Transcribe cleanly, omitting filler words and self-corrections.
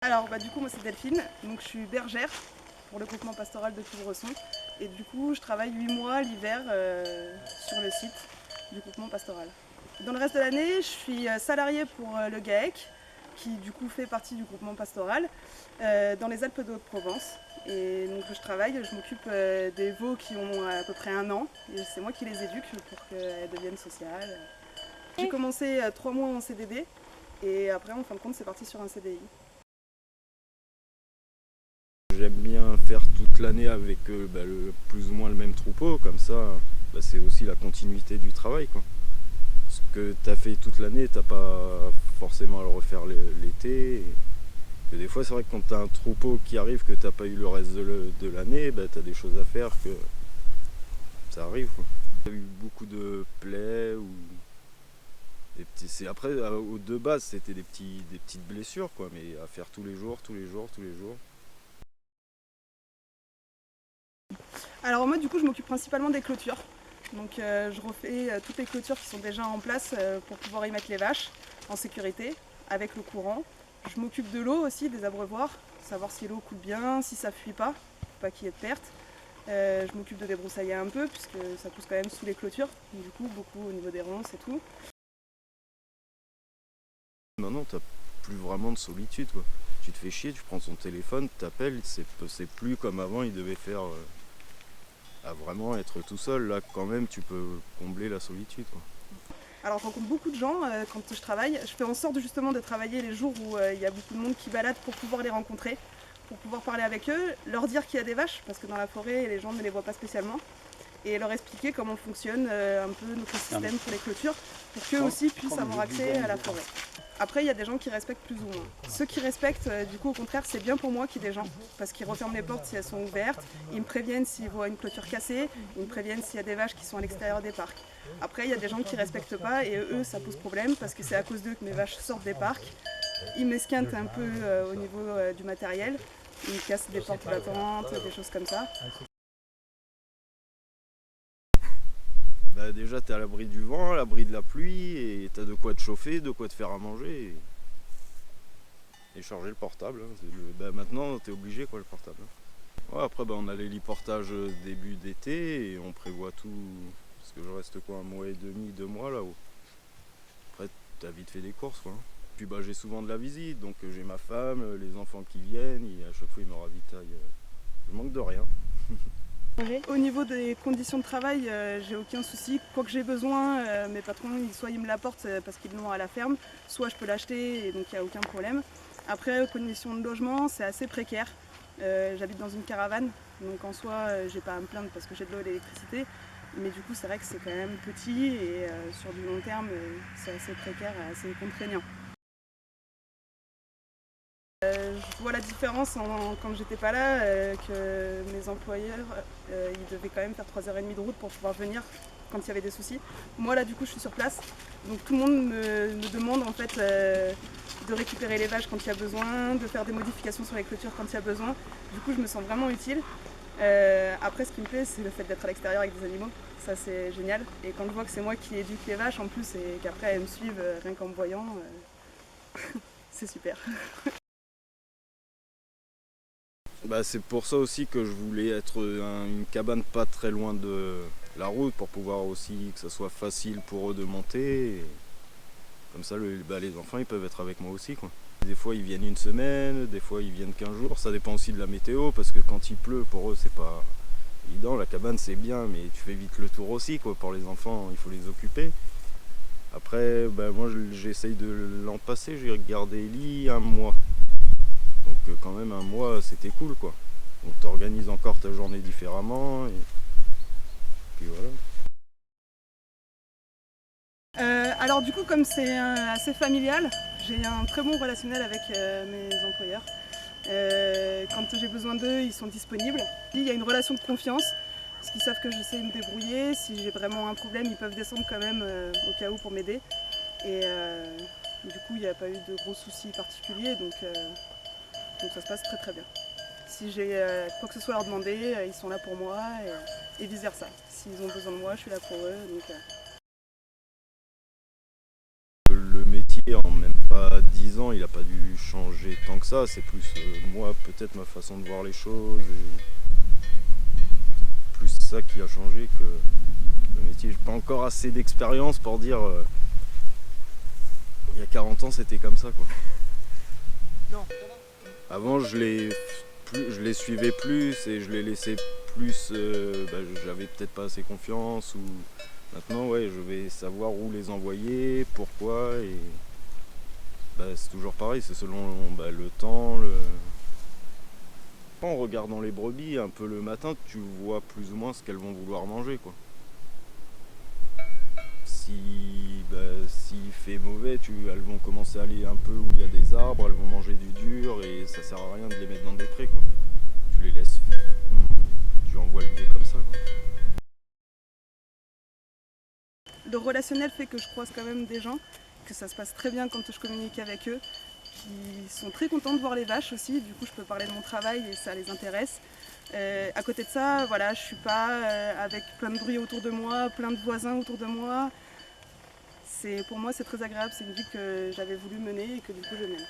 Alors du coup moi c'est Delphine, donc je suis bergère pour le groupement pastoral de Touvresson et du coup je travaille 8 mois l'hiver sur le site du groupement pastoral. Dans le reste de l'année je suis salariée pour le GAEC qui du coup fait partie du groupement pastoral dans les Alpes de Haute-Provence. Et donc je travaille, je m'occupe des veaux qui ont à peu près 1 an et c'est moi qui les éduque pour qu'elles deviennent sociales. J'ai commencé 3 mois en CDD et après en fin de compte c'est parti sur un CDI. J'aime bien faire toute l'année avec plus ou moins le même troupeau, comme ça c'est aussi la continuité du travail, quoi. Ce que tu as fait toute l'année, t'as pas forcément à le refaire l'été. Et des fois c'est vrai que quand tu as un troupeau qui arrive que t'as pas eu le reste de l'année, tu as des choses à faire que ça arrive, quoi. Il y a eu beaucoup de plaies ou des petits. Après de base c'était des petites blessures, quoi, mais à faire tous les jours. Alors moi du coup je m'occupe principalement des clôtures. Donc je refais toutes les clôtures qui sont déjà en place pour pouvoir y mettre les vaches en sécurité avec le courant. Je m'occupe de l'eau aussi, des abreuvoirs, savoir si l'eau coule bien, si ça fuit pas, pour pas qu'il y ait de perte. Je m'occupe de débroussailler un peu puisque ça pousse quand même sous les clôtures, donc, du coup beaucoup au niveau des ronces et tout. Maintenant t'as plus vraiment de solitude, quoi. Tu te fais chier, tu prends son téléphone, t'appelles, c'est plus comme avant, il devait faire à vraiment être tout seul. Là quand même tu peux combler la solitude, quoi. Alors je rencontre beaucoup de gens quand je travaille. Je fais en sorte justement de travailler les jours où il y a beaucoup de monde qui balade pour pouvoir les rencontrer, pour pouvoir parler avec eux, leur dire qu'il y a des vaches, parce que dans la forêt les gens ne les voient pas spécialement, et leur expliquer comment fonctionne un peu notre système pour les clôtures, pour qu'eux aussi puissent avoir accès à la forêt. Après, il y a des gens qui respectent plus ou moins. Ceux qui respectent, du coup, au contraire, c'est bien pour moi qu'il y ait des gens, parce qu'ils referment les portes si elles sont ouvertes, ils me préviennent s'ils voient une clôture cassée, ils me préviennent s'il y a des vaches qui sont à l'extérieur des parcs. Après, il y a des gens qui respectent pas et eux, ça pose problème, parce que c'est à cause d'eux que mes vaches sortent des parcs. Ils m'esquintent un peu au niveau du matériel, ils me cassent des portes battantes, des choses comme ça. Déjà t'es à l'abri du vent, à l'abri de la pluie, et t'as de quoi te chauffer, de quoi te faire à manger, et charger le portable, hein. Maintenant t'es obligé, quoi, le portable. Ouais, après on a l'héliportage début d'été et on prévoit tout, parce que je reste quoi, 1 mois et demi, 2 mois là-haut. Après t'as vite fait des courses, quoi. Puis j'ai souvent de la visite, donc j'ai ma femme, les enfants qui viennent, et à chaque fois ils me ravitaillent. Je manque de rien. Au niveau des conditions de travail, j'ai aucun souci. Quoi que j'ai besoin, mes patrons, soit ils me l'apportent parce qu'ils l'ont à la ferme, soit je peux l'acheter et donc il n'y a aucun problème. Après, aux conditions de logement, c'est assez précaire. J'habite dans une caravane, donc en soi, j'ai pas à me plaindre parce que j'ai de l'eau et de l'électricité. Mais du coup, c'est vrai que c'est quand même petit et sur du long terme, c'est assez précaire et assez contraignant. Je vois la différence quand j'étais pas là, que mes employeurs ils devaient quand même faire 3h30 de route pour pouvoir venir quand il y avait des soucis. Moi là du coup je suis sur place, donc tout le monde me demande en fait de récupérer les vaches quand il y a besoin, de faire des modifications sur les clôtures quand il y a besoin. Du coup je me sens vraiment utile. Après ce qui me plaît c'est le fait d'être à l'extérieur avec des animaux, ça c'est génial. Et quand je vois que c'est moi qui éduque les vaches en plus et qu'après elles me suivent rien qu'en me voyant, c'est super. C'est pour ça aussi que je voulais être une cabane pas très loin de la route, pour pouvoir aussi que ça soit facile pour eux de monter. Et comme ça, les enfants ils peuvent être avec moi aussi, quoi. Des fois ils viennent une semaine, des fois ils viennent 15 jours. Ça dépend aussi de la météo, parce que quand il pleut, pour eux c'est pas évident. La cabane c'est bien, mais tu fais vite le tour aussi, quoi. Pour les enfants, il faut les occuper. Après, moi j'essaye de l'an passé, j'ai gardé Ellie 1 mois. Donc quand même 1 mois c'était cool, quoi. Donc t'organises encore ta journée différemment et puis voilà. Alors du coup comme c'est assez familial, j'ai un très bon relationnel avec mes employeurs. Quand j'ai besoin d'eux, ils sont disponibles. Il y a une relation de confiance, parce qu'ils savent que je sais me débrouiller. Si j'ai vraiment un problème, ils peuvent descendre quand même au cas où pour m'aider. Et du coup, il n'y a pas eu de gros soucis particuliers, donc ça se passe très très bien. Si j'ai quoi que ce soit à leur demander, ils sont là pour moi et vice versa. S'ils ont besoin de moi, je suis là pour eux. Donc, Le métier en même pas 10 10 ans, il n'a pas dû changer tant que ça. C'est plus moi, peut-être ma façon de voir les choses. Et plus ça qui a changé que le métier. J'ai pas encore assez d'expérience pour dire il y a 40 ans c'était comme ça quoi. Non. Avant je les suivais plus et je les laissais plus, j'avais peut-être pas assez confiance ou maintenant ouais je vais savoir où les envoyer, pourquoi et c'est toujours pareil, c'est selon le temps, en regardant les brebis un peu le matin tu vois plus ou moins ce qu'elles vont vouloir manger quoi. S'il fait mauvais, elles vont commencer à aller un peu où il y a des arbres, elles vont manger du dur et ça sert à rien de les mettre dans des prés quoi. Tu les laisses, tu envoies élever comme ça quoi. Le relationnel fait que je croise quand même des gens, que ça se passe très bien quand je communique avec eux, qui sont très contents de voir les vaches aussi, du coup je peux parler de mon travail et ça les intéresse. À côté de ça, voilà, je suis pas avec plein de bruit autour de moi, plein de voisins autour de moi. Pour moi c'est très agréable, c'est une vie que j'avais voulu mener et que du coup je mène.